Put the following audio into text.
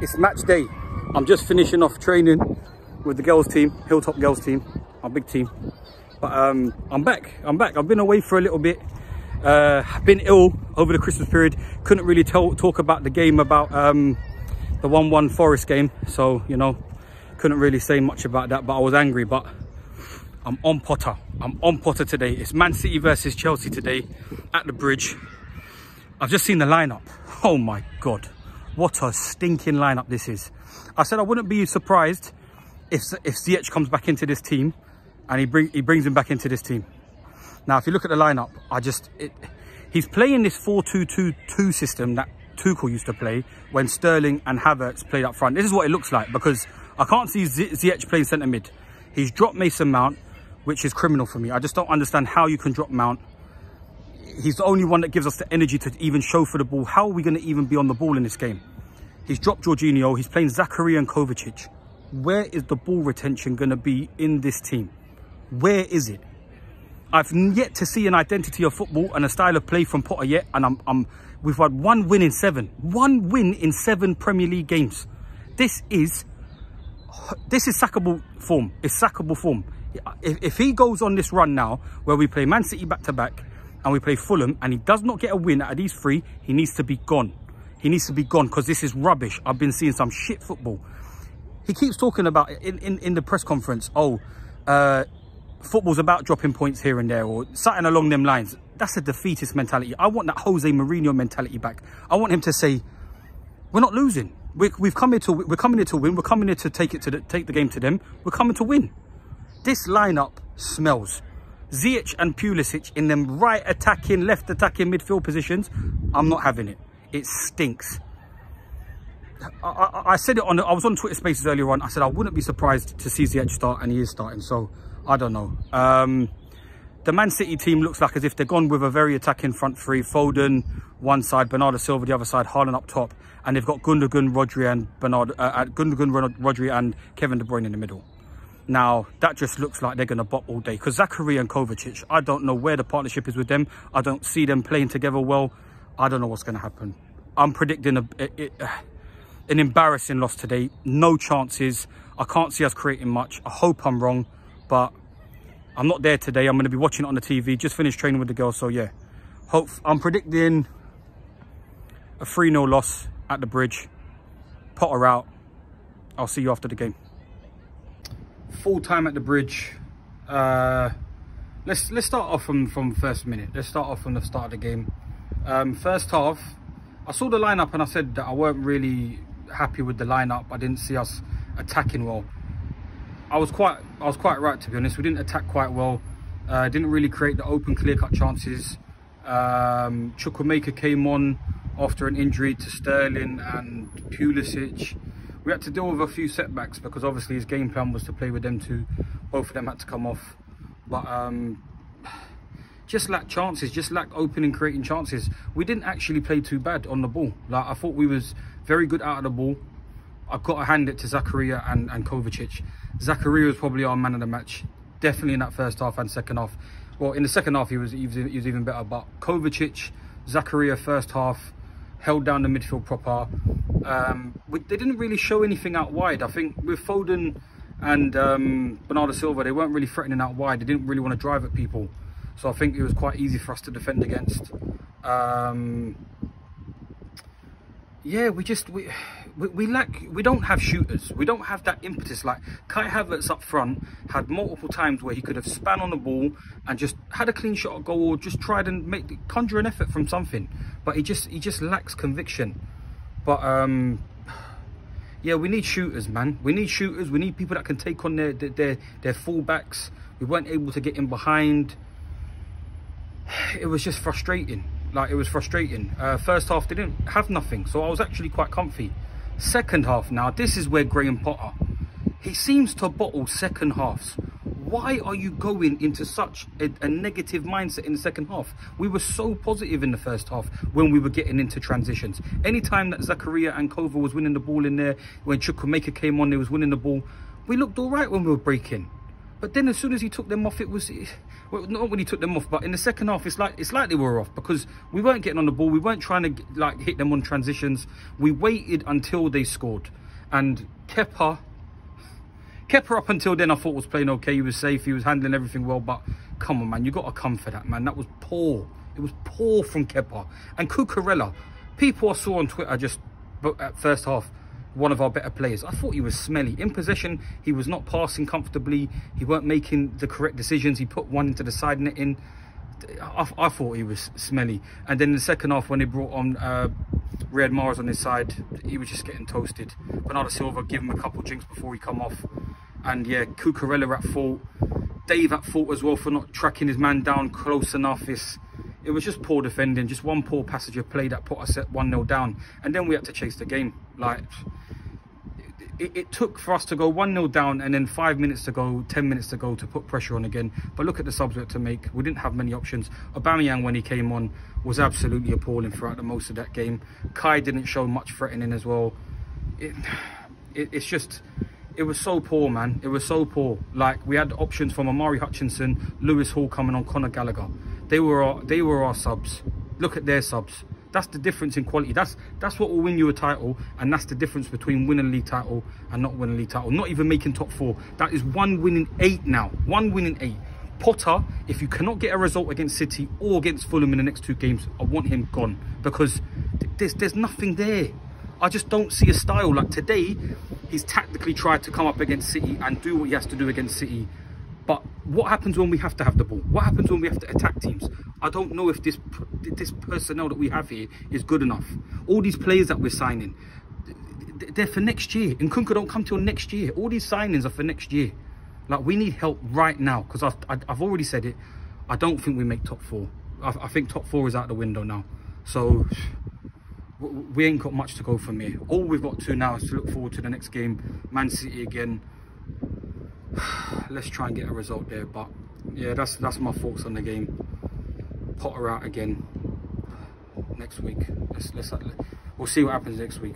It's match day. I'm just finishing off training with the girls team, Hilltop girls team, our big team. But I'm back. I've been away for a little bit. Been ill over the Christmas period. Couldn't really talk about the game, about the 1-1 Forest game. So, you know, couldn't really say much about that, but I was angry. But I'm on Potter. I'm on Potter today. It's Man City versus Chelsea today at the Bridge. I've just seen the lineup. Oh my God. What a stinking lineup this is. I said I wouldn't be surprised if Ziyech comes back into this team and he brings him back into this team. Now, if you look at the lineup, he's playing this 4-2-2-2 system that Tuchel used to play when Sterling and Havertz played up front. This is what it looks like, because I can't see Ziyech playing centre mid. He's dropped Mason Mount, which is criminal for me. I just don't understand how you can drop Mount. He's the only one that gives us the energy to even show for the ball. How are we going to even be on the ball in this game? He's dropped Jorginho. He's playing Zakaria and Kovacic. Where is the ball retention going to be in this team? Where is it? I've yet to see an identity of football and a style of play from Potter yet. And we've had 1 win in 7. 1 win in 7 Premier League games. This is sackable form. It's sackable form. If he goes on this run now, where we play Man City back-to-back, and we play Fulham, and he does not get a win out of these 3, he needs to be gone. He needs to be gone, because this is rubbish. I've been seeing some shit football. He keeps talking about in the press conference, football's about dropping points here and there, or something along them lines. That's a defeatist mentality. I want that Jose Mourinho mentality back. I want him to say, we're not losing. We're coming here to win. We're coming here to take the game to them. We're coming to win. This lineup smells. Ziyech and Pulisic in them right attacking, left attacking midfield positions. I'm not having it. It stinks. I said it I was on Twitter Spaces earlier on. I said I wouldn't be surprised to see Ziyech start, and he is starting. So I don't know. The Man City team looks like as if they're gone with a very attacking front 3. Foden one side, Bernardo Silva the other side, Haaland up top, and they've got Gundogan, Rodri, and Kevin De Bruyne in the middle. Now, that just looks like they're going to bop all day, because Zakaria and Kovacic, I don't know where the partnership is with them. I don't see them playing together well. I don't know what's going to happen. I'm predicting an embarrassing loss today. No chances. I can't see us creating much. I hope I'm wrong, but I'm not there today. I'm going to be watching it on the TV. Just finished training with the girls, so yeah. I'm predicting a 3-0 loss at the Bridge. Potter out. I'll see you after the game. Full time at the Bridge. Let's start off from first minute. Let's start off from the start of the game. First half, I saw the lineup and I said that I weren't really happy with the lineup. I didn't see us attacking well. I was quite right, to be honest. We didn't attack quite well. Didn't really create the open, clear-cut chances. Chukwuemeka came on after an injury to Sterling and Pulisic. We had to deal with a few setbacks, because obviously his game plan was to play with them two. Both of them had to come off. But just lacked chances, just lacked opening, creating chances. We didn't actually play too bad on the ball. Like, I thought we was very good out of the ball. I've got to hand it to Zakaria and Kovacic. Zakaria was probably our man of the match, definitely in that first half and second half. Well, in the second half he was even better, but Kovacic, Zakaria first half held down the midfield proper. They didn't really show anything out wide. I think with Foden and Bernardo Silva, they weren't really threatening out wide. They didn't really want to drive at people, so I think it was quite easy for us to defend against. Yeah, we don't have shooters. We don't have that impetus. Like Kai Havertz up front had multiple times where he could have span on the ball and just had a clean shot at goal, or just tried and conjure an effort from something. But he just lacks conviction. But yeah, we need shooters, man. We need shooters. We need people that can take on their fullbacks. We weren't able to get in behind. It was just frustrating. Like, it was frustrating. First half, they didn't have nothing, so I was actually quite comfy. Second half now, this is where Graham Potter, he seems to bottle second halves. Why are you going into such a negative mindset in the second half? We were so positive in the first half when we were getting into transitions. Anytime that Zakaria and Kova was winning the ball in there, when Chukwuemeka came on, they was winning the ball. We looked all right when we were breaking. But then as soon as he took them off, it was, well, not when he took them off, but in the second half, it's like they were off, because we weren't getting on the ball. We weren't trying to like hit them on transitions. We waited until they scored. And Kepa up until then, I thought was playing okay. He was safe. He was handling everything well. But come on, man, you got to come for that, man. That was poor. It was poor from Kepa. And Cucurella, people I saw on Twitter just at first half, one of our better players. I thought he was smelly. In possession, he was not passing comfortably. He weren't making the correct decisions. He put one into the side netting. I thought he was smelly. And then in the second half, when they brought on Riyad Mahrez on his side, he was just getting toasted. Bernardo Silva gave him a couple of drinks before he come off. And yeah, Cucurella at fault. Dave at fault as well for not tracking his man down close enough. It was just poor defending. Just one poor passage of play that put us at 1-0 down. And then we had to chase the game. Like, it took for us to go 1-0 down and then 5 minutes to go, 10 minutes to go to put pressure on again. But look at the subs we had to make. We didn't have many options. Aubameyang, when he came on, was absolutely appalling throughout the most of that game. Kai didn't show much threatening as well. It's just, it was so poor, man. It was so poor. Like, we had options from Amari Hutchinson, Lewis Hall coming on, Conor Gallagher. They were our subs. Look at their subs. That's the difference in quality. That's what will win you a title, and that's the difference between winning a league title and not winning a league title. Not even making top 4. That is 1 win in 8 now. 1 win in 8. Potter, if you cannot get a result against City or against Fulham in the next 2 games, I want him gone, because there's nothing there. I just don't see a style. Like today, he's tactically tried to come up against City and do what he has to do against City. But what happens when we have to have the ball? What happens when we have to attack teams? I don't know if this personnel that we have here is good enough. All these players that we're signing, they're for next year. And Nkunku don't come till next year. All these signings are for next year. Like, we need help right now, because I've already said it. I don't think we make top 4. I think top 4 is out the window now. So we ain't got much to go from here. All we've got to now is to look forward to the next game. Man City again. Let's try and get a result there. But yeah, that's my thoughts on the game. Potter out again next week. We'll see what happens next week.